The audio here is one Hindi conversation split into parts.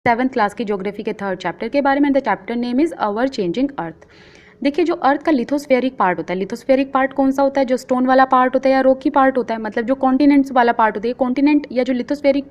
7th क्लास की ज्योग्राफी के 3rd चैप्टर के बारे में। The chapter name is our changing earth. देखिए जो अर्थ का लिथोस्फेरिक पार्ट होता है, लिथोस्फेरिक पार्ट कौन सा होता है? जो स्टोन वाला पार्ट होता है या रॉकी पार्ट होता है, मतलब जो कॉन्टिनेंट्स वाला पार्ट होता है। कॉन्टिनेंट या जो लिथोस्फेरिक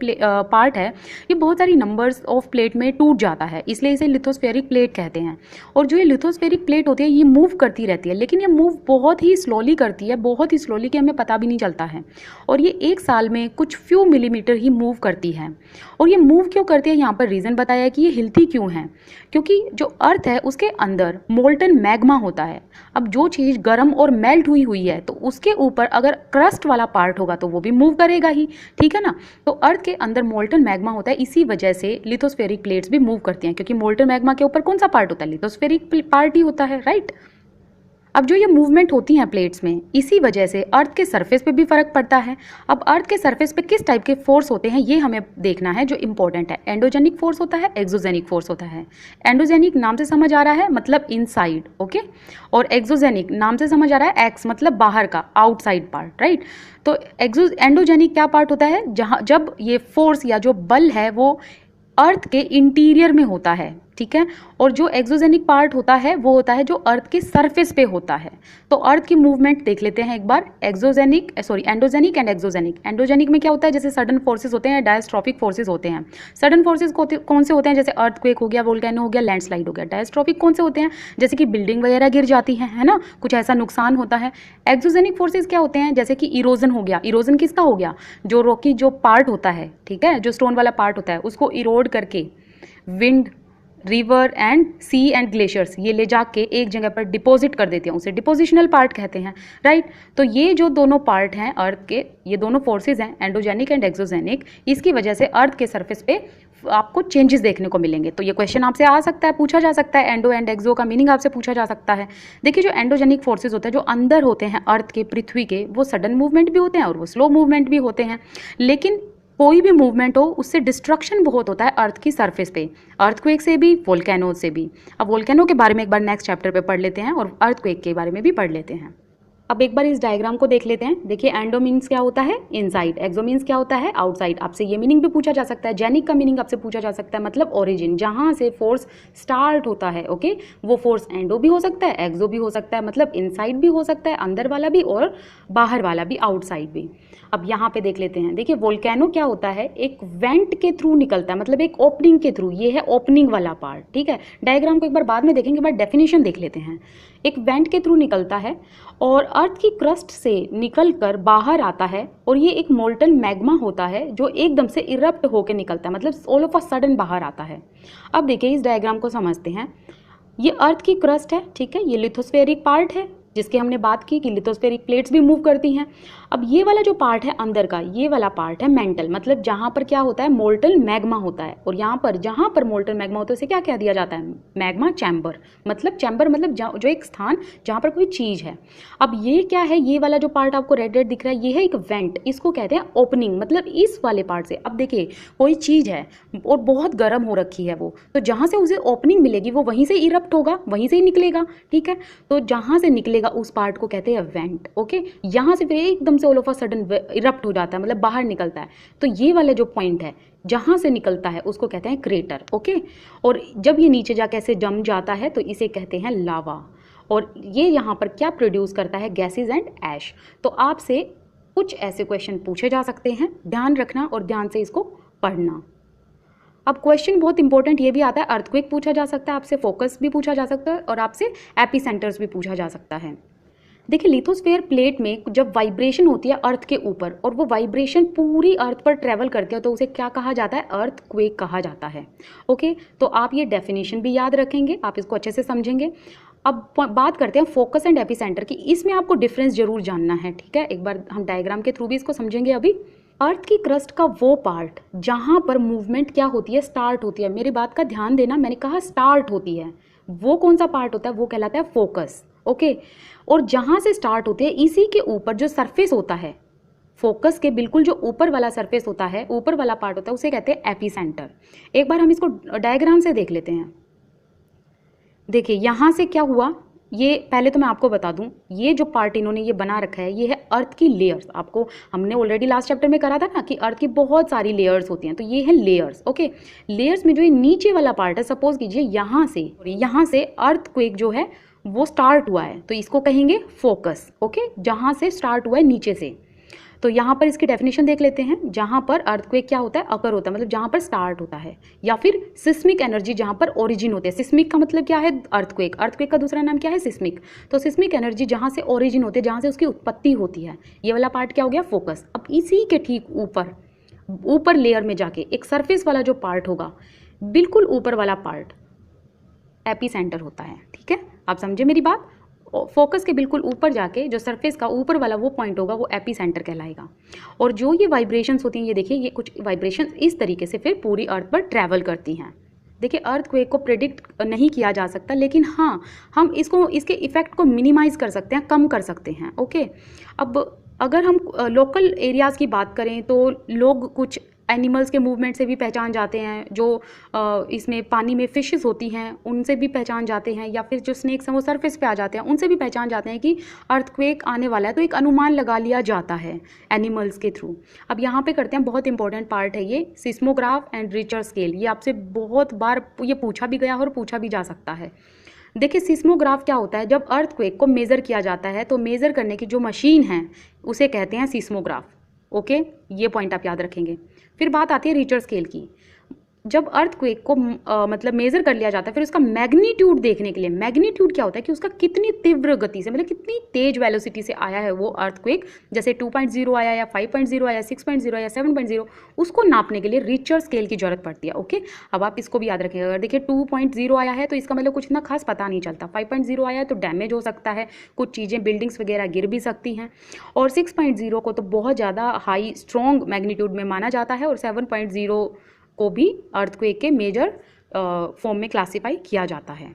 पार्ट है ये बहुत सारी नंबर्स ऑफ प्लेट में टूट जाता है, इसलिए इसे लिथोस्फेरिक प्लेट कहते हैं। और जो ये लिथोस्फेरिक प्लेट होती है ये मूव करती रहती है, लेकिन ये मूव बहुत ही स्लोली करती है, बहुत ही स्लोली कि हमें पता भी नहीं चलता है। और ये एक साल में कुछ फ्यू मिलीमीटर ही मूव करती है। और ये मूव क्यों करती है, यहाँ पर रीज़न बताया है कि ये हिलती क्यों है, क्योंकि जो अर्थ है उसके अंदर मोल्टन मैग्मा होता है। अब जो चीज़ गर्म और मेल्ट हुई हुई है तो उसके ऊपर अगर क्रस्ट वाला पार्ट होगा तो वो भी मूव करेगा ही, ठीक है ना। तो अर्थ के अंदर मोल्टन मैग्मा होता है, इसी वजह से लिथोस्फेरिक प्लेट्स भी मूव करती हैं, क्योंकि मोल्टन मैग्मा के ऊपर कौन सा पार्ट होता है? लिथोस्फेरिक पार्ट ही होता है, राइट। अब जो ये मूवमेंट होती हैं प्लेट्स में, इसी वजह से अर्थ के सरफेस पे भी फर्क पड़ता है। अब अर्थ के सरफेस पे किस टाइप के फोर्स होते हैं ये हमें देखना है, जो इंपॉर्टेंट है। एंडोजेनिक फोर्स होता है, एक्सोजेनिक फोर्स होता है। एंडोजेनिक नाम से समझ आ रहा है मतलब इनसाइड, ओके। और एक्सोजेनिक नाम से समझ आ रहा है एक्स मतलब बाहर का, आउटसाइड पार्ट, राइट। तो एंडोजेनिक क्या पार्ट होता है? जहाँ जब ये फोर्स या जो बल है वो अर्थ के इंटीरियर में होता है, ठीक है। और जो एक्सोजेनिक पार्ट होता है वो होता है जो अर्थ के सरफेस पे होता है। तो अर्थ की मूवमेंट देख लेते हैं एक बार। Endogenic and exogenic. एंडोजेनिक में क्या होता है? जैसे सडन फोर्सेस होते हैं, डायस्ट्रॉफिक फोर्सेस होते हैं। सडन फोर्सेस कौन से होते हैं? जैसे अर्थक्वेक हो गया, वोल्केनो हो गया, लैंडस्लाइड हो गया। डायस्ट्रॉफिक कौन से होते हैं? जैसे कि बिल्डिंग वगैरह गिर जाती है ना, कुछ ऐसा नुकसान होता है। एक्सोजेनिक फोर्सेस क्या होते हैं? जैसे कि इरोजन हो गया। इरोजन किसका हो गया? जो रॉकी जो पार्ट होता है, ठीक है, जो स्टोन वाला पार्ट होता है उसको इरोड करके wind, river and sea and glaciers ये ले जाके एक जगह पर डिपॉजिट कर देते हैं, उसे डिपोजिशनल पार्ट कहते हैं, राइट। तो ये जो दोनों पार्ट हैं अर्थ के, ये दोनों फोर्सेस हैं एंडोजेनिक एंड एक्सोजेनिक, इसकी वजह से अर्थ के सरफेस पे आपको चेंजेस देखने को मिलेंगे। तो ये क्वेश्चन आपसे आ सकता है, पूछा जा सकता है, एंडो एंड एक्सो का मीनिंग आपसे पूछा जा सकता है। देखिए जो एंडोजेनिक फोर्सेस होते हैं जो अंदर होते हैं अर्थ के, पृथ्वी के, वो सडन मूवमेंट भी होते हैं और वो स्लो मूवमेंट भी होते हैं। लेकिन कोई भी मूवमेंट हो उससे डिस्ट्रक्शन बहुत होता है अर्थ की सरफेस पे, अर्थक्वेक से भी, वोल्केनो से भी। अब वोल्केनो के बारे में एक बार नेक्स्ट चैप्टर पे पढ़ लेते हैं और अर्थक्वेक के बारे में भी पढ़ लेते हैं। अब एक बार इस डायग्राम को देख लेते हैं। देखिए एंडो मीन्स क्या होता है? इनसाइड। एक्सो मीन्स क्या होता है? आउटसाइड। आपसे ये मीनिंग भी पूछा जा सकता है। जेनिक का मीनिंग आपसे पूछा जा सकता है, मतलब ओरिजिन, जहाँ से फोर्स स्टार्ट होता है, ओके। वो फोर्स एंडो भी हो सकता है, एक्सो भी हो सकता है, मतलब इनसाइड भी हो सकता है, अंदर वाला भी, और बाहर वाला भी, आउटसाइड भी। अब यहाँ पे देख लेते हैं। देखिए वोल्केनो क्या होता है? एक वेंट के थ्रू निकलता है, मतलब एक ओपनिंग के थ्रू। ये है ओपनिंग वाला पार्ट, ठीक है। डायग्राम को एक बार बाद में देखेंगे, बट डेफिनेशन देख लेते हैं। एक वेंट के थ्रू निकलता है और अर्थ की क्रस्ट से निकल कर बाहर आता है, और ये एक मोल्टन मैग्मा होता है जो एकदम से इरप्ट होकर निकलता है, मतलब ऑल ऑफ अ सडन बाहर आता है। अब देखिए इस डायग्राम को समझते हैं। ये अर्थ की क्रस्ट है, ठीक है, ये लिथोस्फेरिक पार्ट है जिसकी हमने बात की कि लिथोस्फेरिक प्लेट्स भी मूव करती हैं। अब ये वाला जो पार्ट है अंदर का, ये वाला पार्ट है मेंटल, मतलब जहाँ पर क्या होता है? मोल्टन मैग्मा होता है। और यहाँ पर जहाँ पर मोल्टन मैग्मा होता है उसे क्या कह दिया जाता है? Magma chamber. मतलब चैम्बर मतलब जो एक स्थान जहाँ पर कोई चीज़ है। अब ये क्या है? ये वाला जो पार्ट आपको रेड रेड दिख रहा है ये है एक वेंट, इसको कहते हैं ओपनिंग, मतलब इस वाले पार्ट से। अब देखिए कोई चीज़ है और बहुत गर्म हो रखी है वो, तो जहाँ से उसे ओपनिंग मिलेगी वो वहीं से इरप्ट होगा, वहीं से ही निकलेगा, ठीक है। तो जहाँ से निकलेगा उस पार्ट को कहते हैं वेंट, ओके। यहाँ से फिर एकदम से all of a sudden erupt हो जाता है, मतलब बाहर निकलता है। तो ये वाला जो पॉइंट है जहाँ से निकलता है उसको कहते हैं क्रेटर, ओके। और जब ये नीचे जाके ऐसे जम जाता है तो इसे कहते हैं लावा। और ये यहाँ पर क्या प्रोड्यूस करता है? गैसेज एंड ऐश। तो आपसे कुछ ऐसे क्वेश्चन पूछे जा सकते हैं, ध्यान रखना और ध्यान से इसको पढ़ना। अब क्वेश्चन बहुत इंपॉर्टेंट ये भी आता है, अर्थक्वेक पूछा जा सकता है आपसे, फोकस भी पूछा जा सकता है, और आपसे एपिसेंटर्स भी पूछा जा सकता है। देखिए लिथोस्फेयर प्लेट में जब वाइब्रेशन होती है अर्थ के ऊपर और वो वाइब्रेशन पूरी अर्थ पर ट्रेवल करती है तो उसे क्या कहा जाता है? अर्थक्वेक कहा जाता है, ओके। तो आप ये डेफिनेशन भी याद रखेंगे, आप इसको अच्छे से समझेंगे। अब बात करते हैं फोकस एंड एपिसेंटर की। इसमें आपको डिफरेंस जरूर जानना है, ठीक है। एक बार हम डायग्राम के थ्रू भी इसको समझेंगे। अभी अर्थ की क्रस्ट का वो पार्ट जहाँ पर मूवमेंट क्या होती है? स्टार्ट होती है। मेरी बात का ध्यान देना, मैंने कहा स्टार्ट होती है। वो कौन सा पार्ट होता है? वो कहलाता है फोकस, ओके। और जहाँ से स्टार्ट होती है इसी के ऊपर जो सरफेस होता है, फोकस के बिल्कुल जो ऊपर वाला सरफेस होता है, ऊपर वाला पार्ट होता है, उसे कहते हैं एपिसेंटर। एक बार हम इसको डायग्राम से देख लेते हैं। देखिए यहाँ से क्या हुआ? ये पहले तो मैं आपको बता दूं, ये जो पार्ट इन्होंने ये बना रखा है ये है अर्थ की लेयर्स। आपको हमने ऑलरेडी लास्ट चैप्टर में करा था ना कि अर्थ की बहुत सारी लेयर्स होती हैं, तो ये है लेयर्स। ओके, लेयर्स में जो ये नीचे वाला पार्ट है, सपोज कीजिए यहाँ से अर्थक्वेक जो है वो स्टार्ट हुआ है, तो इसको कहेंगे फोकस। ओके, जहाँ से स्टार्ट हुआ है नीचे से। तो यहाँ पर इसकी डेफिनेशन देख लेते हैं। जहाँ पर अर्थक्वेक क्या होता है, अकर होता है, मतलब जहाँ पर स्टार्ट होता है, या फिर सिस्मिक एनर्जी जहाँ पर ओरिजिन होते हैं। सिस्मिक का मतलब क्या है, अर्थक्वेक। अर्थक्वेक का दूसरा नाम क्या है, सिस्मिक। तो सिस्मिक एनर्जी जहाँ से ओरिजिन होती है, जहाँ से उसकी उत्पत्ति होती है, ये वाला पार्ट क्या हो गया, फोकस। अब इसी के ठीक ऊपर लेयर में जाके एक सरफेस वाला जो पार्ट होगा, बिल्कुल ऊपर वाला पार्ट एपी सेंटर होता है। ठीक है, आप समझे मेरी बात। फोकस के बिल्कुल ऊपर जाके जो सरफेस का ऊपर वाला वो पॉइंट होगा वो एपी सेंटर कहलाएगा। और जो ये वाइब्रेशंस होती हैं, ये देखिए, ये कुछ वाइब्रेशंस इस तरीके से फिर पूरी अर्थ पर ट्रैवल करती हैं। देखिए, अर्थक्वेक को प्रेडिक्ट नहीं किया जा सकता, लेकिन हाँ, हम इसके इफेक्ट को मिनिमाइज कर सकते हैं, कम कर सकते हैं। ओके, अब अगर हम लोकल एरियाज़ की बात करें तो लोग कुछ एनिमल्स के मूवमेंट से भी पहचान जाते हैं। जो इसमें पानी में फिशेस होती हैं उनसे भी पहचान जाते हैं, या फिर जो स्नेक्स हैं वो सरफेस पे आ जाते हैं, उनसे भी पहचान जाते हैं कि अर्थक्वेक आने वाला है। तो एक अनुमान लगा लिया जाता है एनिमल्स के थ्रू। अब यहाँ पे करते हैं, बहुत इंपॉर्टेंट पार्ट है ये, सिस्मोग्राफ एंड रिचर स्केल। ये आपसे बहुत बार ये पूछा भी गया और पूछा भी जा सकता है। देखिए, सिस्मोग्राफ क्या होता है, जब अर्थक्वेक को मेज़र किया जाता है तो मेज़र करने की जो मशीन है उसे कहते हैं सिस्मोग्राफ। ओके, ये पॉइंट आप याद रखेंगे। फिर बात आती है रिचर स्केल की। जब अर्थक्वेक को मतलब मेज़र कर लिया जाता है, फिर उसका मैग्नीट्यूड देखने के लिए, मैग्नीट्यूड क्या होता है कि उसका कितनी तीव्र गति से, मतलब कितनी तेज वेलोसिटी से आया है वो अर्थक्वेक, जैसे 2.0 आया या 5.0 आया, 6.0 आया, 7.0, उसको नापने के लिए रिचर स्केल की जरूरत पड़ती है। ओके, अब आप इसको भी याद रखिएगा। अगर देखिए 2.0 आया है तो इसका मतलब कुछ इतना खास पता नहीं चलता। 5.0 आया है तो डैमेज हो सकता है, कुछ चीज़ें, बिल्डिंग्स वगैरह गिर भी सकती हैं। और 6.0 को तो बहुत ज़्यादा हाई स्ट्रॉन्ग मैग्नीट्यूड में माना जाता है, और 7.0 को भी अर्थक्वेक के मेजर फॉर्म में क्लासिफाई किया जाता है।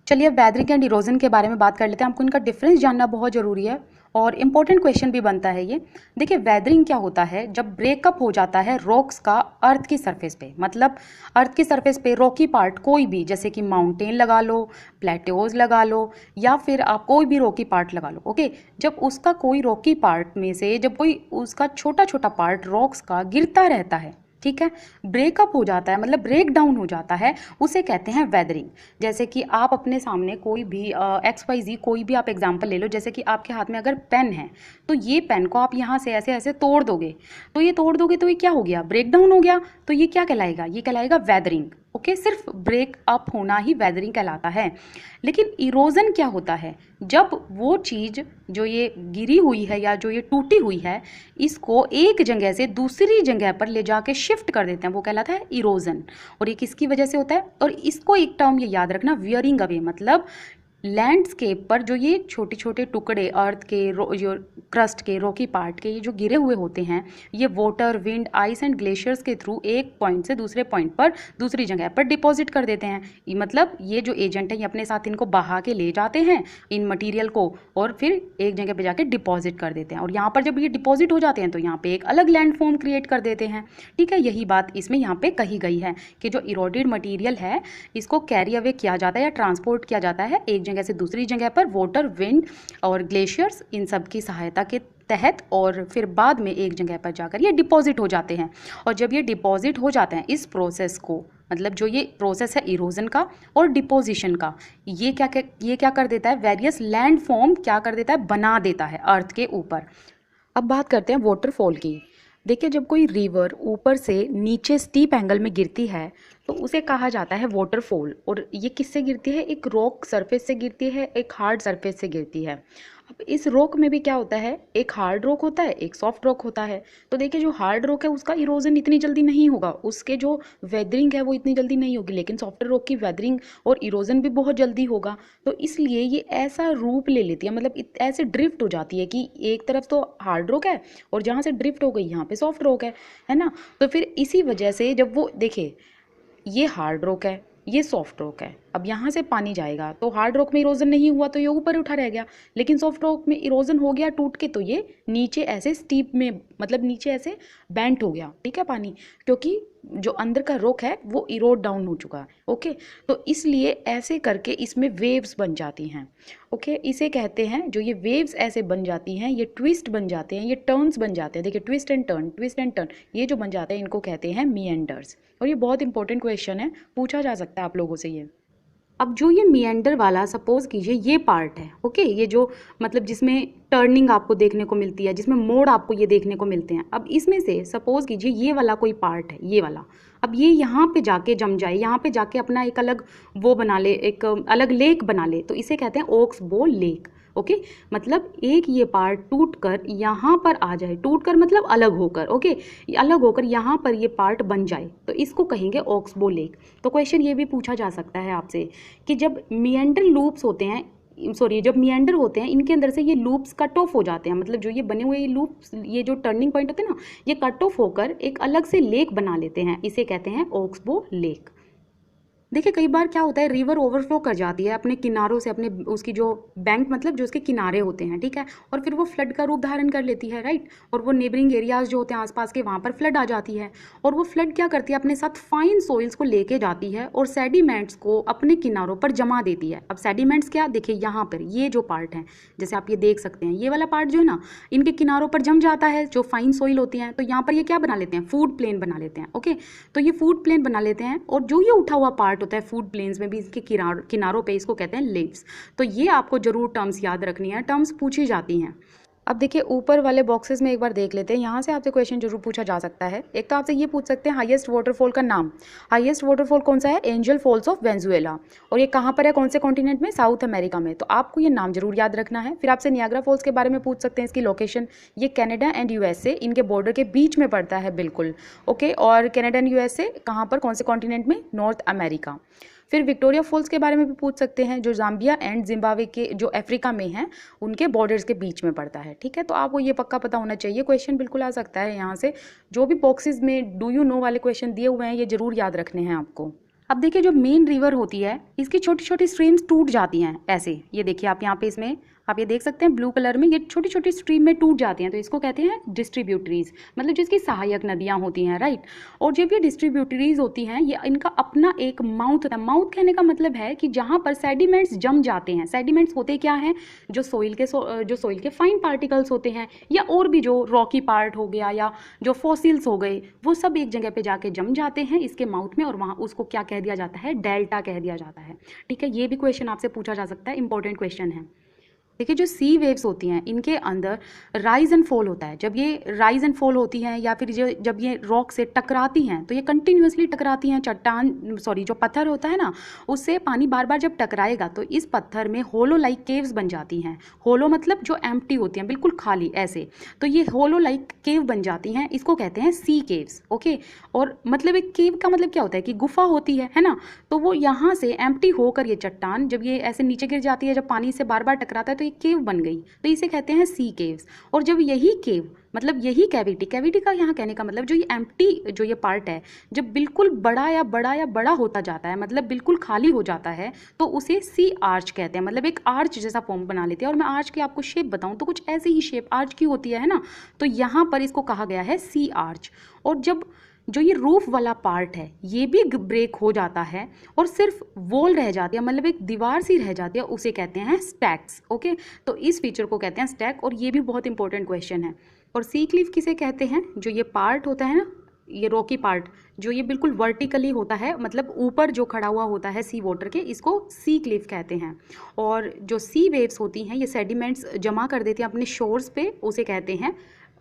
चलिए, अब वेदरिंग एंड इरोजन के बारे में बात कर लेते हैं। आपको इनका डिफरेंस जानना बहुत ज़रूरी है और इम्पोर्टेंट क्वेश्चन भी बनता है ये। देखिए, वेदरिंग क्या होता है, जब ब्रेकअप हो जाता है रॉक्स का अर्थ की सरफेस पे, मतलब अर्थ की सरफेस पे रॉकी पार्ट कोई भी, जैसे कि माउंटेन लगा लो, प्लेट्योज लगा लो, या फिर आप कोई भी रॉकी पार्ट लगा लो। ओके, जब उसका कोई रॉकी पार्ट में से जब कोई उसका छोटा छोटा पार्ट रॉक्स का गिरता रहता है, ठीक है, ब्रेकअप हो जाता है, मतलब ब्रेक डाउन हो जाता है, उसे कहते हैं वेदरिंग। जैसे कि आप अपने सामने कोई भी XYZ कोई भी आप एग्जांपल ले लो, जैसे कि आपके हाथ में अगर पेन है तो ये पेन को आप यहाँ से ऐसे ऐसे तोड़ दोगे, तो ये क्या हो गया, ब्रेक डाउन हो गया। तो ये क्या कहलाएगा, ये कहलाएगा वेदरिंग। ओके, सिर्फ ब्रेक अप होना ही वेदरिंग कहलाता है। लेकिन इरोजन क्या होता है, जब वो चीज़ जो ये गिरी हुई है या जो ये टूटी हुई है, इसको एक जगह से दूसरी जगह पर ले जाके शिफ्ट कर देते हैं, वो कहलाता है इरोजन। और ये किसकी वजह से होता है, और इसको एक टर्म ये याद रखना, वियरिंग अवे, मतलब लैंडस्केप पर जो ये छोटे छोटे टुकड़े अर्थ के जो क्रस्ट के रॉकी पार्ट के ये जो गिरे हुए होते हैं, ये water, wind, ice and glaciers के थ्रू एक पॉइंट से दूसरे पॉइंट पर दूसरी जगह पर डिपॉजिट कर देते हैं। मतलब ये जो एजेंट है ये अपने साथ इनको बहा के ले जाते हैं इन मटेरियल को, और फिर एक जगह पर जाके डिपॉजिट कर देते हैं। और यहाँ पर जब ये डिपॉजिट हो जाते हैं तो यहाँ पे एक अलग लैंड फॉर्म क्रिएट कर देते हैं। ठीक है, यही बात इसमें यहाँ पे कही गई है कि जो इरोडेड मटीरियल है इसको कैरी अवे किया जाता है या ट्रांसपोर्ट किया जाता है एक जगह से दूसरी जगह पर, वाटर, विंड और ग्लेशियर्स इन सब की सहायता के तहत, और फिर बाद में एक जगह पर जाकर ये डिपॉजिट हो जाते हैं। और जब ये डिपॉजिट हो जाते हैं, इस प्रोसेस को, मतलब जो ये प्रोसेस है इरोजन का और डिपोजिशन का, ये क्या कर देता है, वेरियस लैंड फॉर्म क्या कर देता है, बना देता है अर्थ के ऊपर। अब बात करते हैं वाटरफॉल की। देखिए, जब कोई रिवर ऊपर से नीचे स्टीप एंगल में गिरती है तो उसे कहा जाता है वाटरफॉल। और ये किससे गिरती है, एक रॉक सरफेस से गिरती है, एक हार्ड सरफेस से गिरती है। अब इस रॉक में भी क्या होता है, एक हार्ड रॉक होता है, एक सॉफ्ट रॉक होता है। तो देखिए, जो हार्ड रॉक है उसका इरोजन इतनी जल्दी नहीं होगा, उसके जो वेदरिंग है वो इतनी जल्दी नहीं होगी, लेकिन सॉफ्ट रॉक की वेदरिंग और इरोजन भी बहुत जल्दी होगा। तो इसलिए ये ऐसा रूप ले लेती है, मतलब ऐसे ड्रिफ्ट हो जाती है कि एक तरफ तो हार्ड रॉक है और जहाँ से ड्रिफ्ट हो गई यहाँ पे सॉफ्ट रॉक है ना। तो फिर इसी वजह से जब वो देखिए, ये हार्ड रॉक है, ये सॉफ्ट रॉक है, अब यहाँ से पानी जाएगा तो हार्ड रॉक में इरोजन नहीं हुआ तो ये ऊपर उठा रह गया, लेकिन सॉफ्ट रॉक में इरोजन हो गया टूट के, तो ये नीचे ऐसे स्टीप में मतलब नीचे ऐसे बेंट हो गया, ठीक है पानी, क्योंकि जो अंदर का रुख है वो इरोड डाउन हो चुका है। ओके, तो इसलिए ऐसे करके इसमें वेव्स बन जाती हैं। ओके, इसे कहते हैं, जो ये वेव्स ऐसे बन जाती हैं, ये ट्विस्ट बन जाते हैं, ये टर्न्स बन जाते हैं। देखिए twist and turn, twist and turn, ये जो बन जाते हैं इनको कहते हैं मिएंडर्स। और ये बहुत इंपॉर्टेंट क्वेश्चन है, पूछा जा सकता है आप लोगों से ये। अब जो ये मिएंडर वाला, सपोज कीजिए ये पार्ट है, ओके, ये जो मतलब जिसमें टर्निंग आपको देखने को मिलती है, जिसमें मोड़ आपको ये देखने को मिलते हैं। अब इसमें से सपोज कीजिए ये वाला कोई पार्ट है, ये वाला, अब ये यहाँ पे जाके जम जाए, यहाँ पे जाके अपना एक अलग वो बना ले, एक अलग लेक बना ले, तो इसे कहते हैं ओक्स बो लेक। ओके, मतलब एक ये पार्ट टूट कर यहाँ पर आ जाए, टूट कर मतलब अलग होकर, ओके, अलग होकर यहाँ पर ये पार्ट बन जाए, तो इसको कहेंगे ऑक्सबो लेक। तो क्वेश्चन ये भी पूछा जा सकता है आपसे कि जब मिएंडर लूप्स होते हैं, सॉरी, जब मिएंडर होते हैं इनके अंदर से ये लूप्स कट ऑफ हो जाते हैं, मतलब जो ये बने हुए लूप्स, ये जो टर्निंग पॉइंट होते हैं ना, ये कट ऑफ होकर एक अलग से लेक बना लेते हैं, इसे कहते हैं ऑक्सबो लेक। देखिए कई बार क्या होता है, रिवर ओवरफ्लो कर जाती है अपने किनारों से, अपने उसकी जो बैंक मतलब जो उसके किनारे होते हैं, ठीक है, और फिर वो फ्लड का रूप धारण कर लेती है, राइट, और वो नेबरिंग एरियाज जो होते हैं आसपास के, वहाँ पर फ्लड आ जाती है, और वो फ्लड क्या करती है, अपने साथ फाइन सोइल्स को लेके जाती है और सेडिमेंट्स को अपने किनारों पर जमा देती है। अब सेडिमेंट्स क्या, देखिए यहाँ पर ये जो पार्ट है, जैसे आप ये देख सकते हैं, ये वाला पार्ट जो है ना, इनके किनारों पर जम जाता है, जो फाइन सोइल होती हैं, तो यहाँ पर ये क्या बना लेते हैं, फूड प्लेन बना लेते हैं। ओके, तो ये फूड प्लेन बना लेते हैं, और जो ये उठा हुआ पार्ट होता है फूड प्लेन्स में भी, इसके किनारों पे, इसको कहते हैं लेव्स। तो ये आपको जरूर टर्म्स याद रखनी है, टर्म्स पूछी जाती हैं। अब देखिए ऊपर वाले बॉक्सेस में एक बार देख लेते हैं, यहाँ से आपसे क्वेश्चन जरूर पूछा जा सकता है। एक तो आपसे ये पूछ सकते हैं हाईएस्ट वाटरफॉल का नाम। हाईएस्ट वाटरफॉल कौन सा है, एंजल फॉल्स ऑफ वेनेजुएला, और ये कहाँ पर है, कौन से कॉन्टिनेंट में, साउथ अमेरिका में। तो आपको ये नाम जरूर याद रखना है। फिर आपसे नियाग्रा फॉल्स के बारे में पूछ सकते हैं, इसकी लोकेशन, ये कनाडा एंड यूएसए इनके बॉर्डर के बीच में पड़ता है, बिल्कुल। ओके, और कनाडा एंड यूएसए कहाँ पर, कौन से कॉन्टिनेंट में, नॉर्थ अमेरिका। फिर विक्टोरिया फॉल्स के बारे में भी पूछ सकते हैं, जो जाम्बिया एंड जिम्बाब्वे के, जो अफ्रीका में है, उनके बॉर्डर्स के बीच में पड़ता है, ठीक है। तो आपको ये पक्का पता होना चाहिए, क्वेश्चन बिल्कुल आ सकता है यहाँ से। जो भी बॉक्सेस में डू यू नो वाले क्वेश्चन दिए हुए हैं, ये जरूर याद रखने हैं आपको। अब देखिए जो मेन रिवर होती है, इसकी छोटी छोटी स्ट्रीम्स टूट जाती हैं ऐसे, ये देखिए आप यहाँ पे, इसमें आप ये देख सकते हैं ब्लू कलर में, ये छोटी छोटी स्ट्रीम में टूट जाती हैं, तो इसको कहते हैं डिस्ट्रीब्यूटरीज, मतलब जिसकी सहायक नदियाँ होती हैं, राइट। और जब ये डिस्ट्रीब्यूटरीज होती हैं, ये इनका अपना एक माउथ होता है। माउथ कहने का मतलब है कि जहाँ पर सेडिमेंट्स जम जाते हैं। सेडिमेंट्स होते क्या हैं, जो सोइल के फाइन पार्टिकल्स होते हैं, या और भी जो रॉकी पार्ट हो गया, या जो फॉसिल्स हो गए, वो सब एक जगह पे जाके जम जाते हैं इसके माउथ में, और वहाँ उसको क्या कह दिया जाता है, डेल्टा कह दिया जाता है, ठीक है। ये भी क्वेश्चन आपसे पूछा जा सकता है, इंपॉर्टेंट क्वेश्चन है। देखिए जो सी वेव्स होती हैं, इनके अंदर राइज एंड फॉल होता है। जब ये राइज एंड फॉल होती हैं, या फिर जब ये रॉक से टकराती हैं, तो ये कंटिन्यूसली टकराती हैं, जो पत्थर होता है ना, उससे पानी बार बार जब टकराएगा, तो इस पत्थर में होलो लाइक केव्स बन जाती हैं। होलो मतलब जो एम्प्टी होती हैं, बिल्कुल खाली ऐसे, तो ये होलो लाइक केव बन जाती हैं, इसको कहते हैं सी केव्स। ओके, और मतलब एक केव का मतलब क्या होता है कि गुफा होती है ना, तो वो यहाँ से एम्प्टी होकर ये चट्टान जब ये ऐसे नीचे गिर जाती है, जब पानी से बार बार टकराता है, तो ये केव बन गई, तो इसे कहते हैं सी केव्स। और जब यही केव, मतलब यही कैविटी का यहाँ कहने का मतलब, जो ये एम्प्टी जो ये पार्ट है, जब बिल्कुल बड़ा होता जाता है, मतलब बिल्कुल खाली हो जाता है, तो उसे सी आर्च कहते हैं। मतलब एक आर्च जैसा फॉर्म बना लेते हैं। और मैं आर्च की आपको शेप बताऊं तो कुछ ऐसी ही शेप आर्च की होती है ना, तो यहाँ पर इसको कहा गया है सी आर्च। और जब जो ये रूफ वाला पार्ट है, ये भी ब्रेक हो जाता है और सिर्फ वॉल रह जाती है, मतलब एक दीवार सी रह जाती है, उसे कहते हैं स्टैक्स। ओके, तो इस फीचर को कहते हैं स्टैक, और ये भी बहुत इंपॉर्टेंट क्वेश्चन है। और सी क्लिफ किसे कहते हैं, जो ये पार्ट होता है ना, ये रॉकी पार्ट, जो ये बिल्कुल वर्टिकली होता है, मतलब ऊपर जो खड़ा हुआ होता है सी वाटर के, इसको सी क्लिफ कहते हैं। और जो सी वेव्स होती हैं, ये सेडिमेंट्स जमा कर देती हैं अपने शोर्स पे, उसे कहते हैं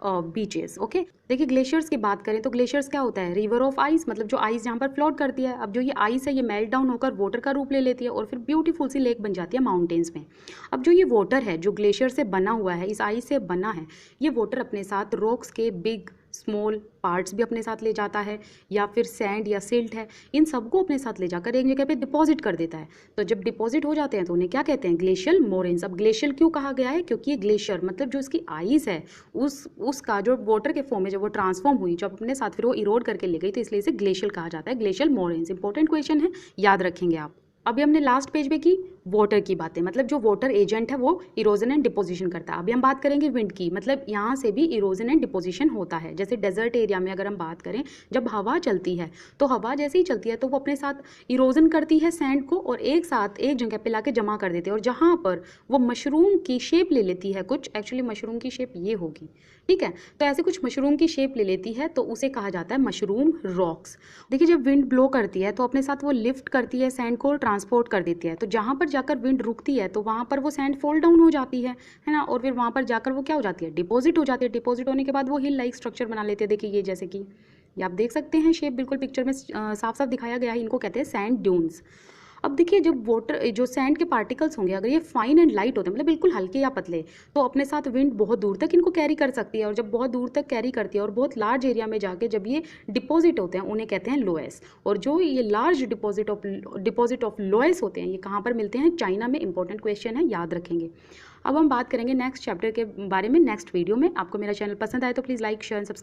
बीचेस। ओके, देखिए ग्लेशियर्स की बात करें तो ग्लेशियर्स क्या होता है, रिवर ऑफ आइस, मतलब जो आइस जहाँ पर फ्लोट करती है। अब जो ये आइस है, ये मेल्ट डाउन होकर वाटर का रूप ले लेती है, और फिर ब्यूटीफुल सी लेक बन जाती है माउंटेन्स में। अब जो ये वाटर है, जो ग्लेशियर से बना हुआ है, इस आइस से बना है, ये वाटर अपने साथ रॉक्स के बिग स्मॉल पार्ट्स भी अपने साथ ले जाता है, या फिर सैंड या सिल्ट है, इन सबको अपने साथ ले जाकर एक जगह पे डिपॉजिट कर देता है। तो जब डिपॉजिट हो जाते हैं तो उन्हें क्या कहते हैं, ग्लेशियल मोरेन्स। अब ग्लेशियल क्यों कहा गया है, क्योंकि ये ग्लेशियर मतलब जो इसकी आइस है, उसका जो वाटर के फॉर्म में जब वो ट्रांसफॉर्म हुई, जब अपने साथ फिर वो इरोड करके ले गई, तो इसलिए इसे ग्लेशियल कहा जाता है, ग्लेशियल मोरेन्स। इंपॉर्टेंट क्वेश्चन है, याद रखेंगे आप। अभी हमने लास्ट पेज पे की वाटर की बातें, मतलब जो वाटर एजेंट है वो इरोजन एंड डिपोजिशन करता है। अभी हम बात करेंगे विंड की, मतलब यहाँ से भी इरोजन एंड डिपोजिशन होता है। जैसे डेजर्ट एरिया में अगर हम बात करें, जब हवा चलती है तो हवा जैसे ही चलती है तो वो अपने साथ इरोजन करती है सैंड को और एक साथ एक जगह पे लाके जमा कर देती है, और जहाँ पर वो मशरूम की शेप ले लेती है कुछ, एक्चुअली मशरूम की शेप ये होगी, ठीक है। तो ऐसे कुछ मशरूम की शेप ले लेती है तो उसे कहा जाता है मशरूम रॉक्स। देखिए जब विंड ब्लो करती है तो अपने साथ वो लिफ्ट करती है सैंड को, ट्रांसपोर्ट कर देती है, तो जहाँ पर जाकर विंड रुकती है तो वहाँ पर वो सैंड फॉल डाउन हो जाती है ना, और फिर वहाँ पर जाकर वो क्या हो जाती है, डिपॉजिट हो जाती है। डिपॉजिट होने के बाद वो हिल लाइक स्ट्रक्चर बना लेते हैं। देखिए ये जैसे कि ये आप देख सकते हैं शेप बिल्कुल पिक्चर में साफ साफ दिखाया गया है, इनको कहते हैं सैंड ड्यून्स। अब देखिए जब वाटर जो सैंड के पार्टिकल्स होंगे अगर ये फाइन एंड लाइट होते हैं, मतलब बिल्कुल हल्के या पतले, तो अपने साथ विंड बहुत दूर तक इनको कैरी कर सकती है, और जब बहुत दूर तक कैरी करती है और बहुत लार्ज एरिया में जाके जब ये डिपॉजिट होते हैं उन्हें कहते हैं लोएस। और जो ये लार्ज डिपॉजिट ऑफ लोएस होते हैं ये कहाँ पर मिलते हैं, चाइना में। इंपॉर्टेंट क्वेश्चन है, याद रखेंगे। अब हम बात करेंगे नेक्स्ट चैप्टर के बारे में नेक्स्ट वीडियो में। आपको मेरा चैनल पसंद आए तो please like share and subscribe.